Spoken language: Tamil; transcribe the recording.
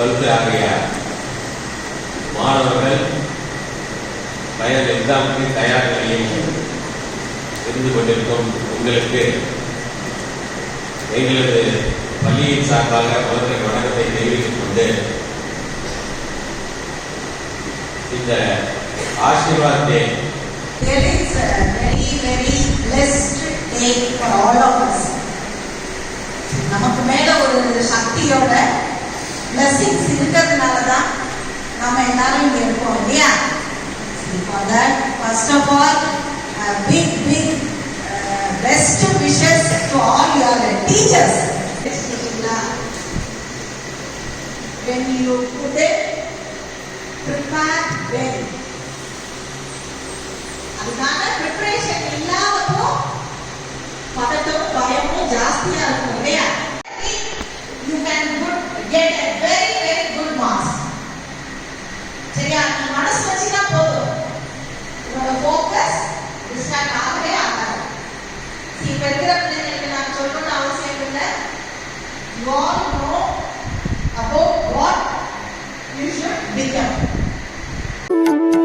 12th ஆகிய மாணவர்கள் ஃபைனல் எக்ஸாமுக்கு தயார் நிலையில் இருந்து கொண்டிருக்கும் உங்களுக்கு எங்களது பள்ளியின் சார்பாக முதன்மை வணக்கத்தை தெரிவித்துக் கொண்டு இந்த ஆசீர்வாத் டே is a very blessed day for all of us. நமக்கு மேல ஒரு சக்தியோட blessings இருக்கிறதுனால தான் நாம எல்லாரும் இங்க இருக்கோம் இல்லையா? For that, first of all, big best wishes to all your teachers. When you put it, prepare well. அதுக்கான ப்ரிப்பரேஷன் இல்லாதப்போ பதட்டமும் பயமும் ஜாஸ்தியா இருக்கும் இல்லையா? You can get a very good marks. சரியா? நீ மனசு வச்சுனா போதும். உன்னோட ஃபோக்கஸ் டிஸ்ட்ராக்ட் ஆகவே ஆகாது. இப்ப இருக்கிற பிள்ளைங்களுக்கு நான் சொல்லணும்னு அவசியம் இல்லை. You all know about what you should become.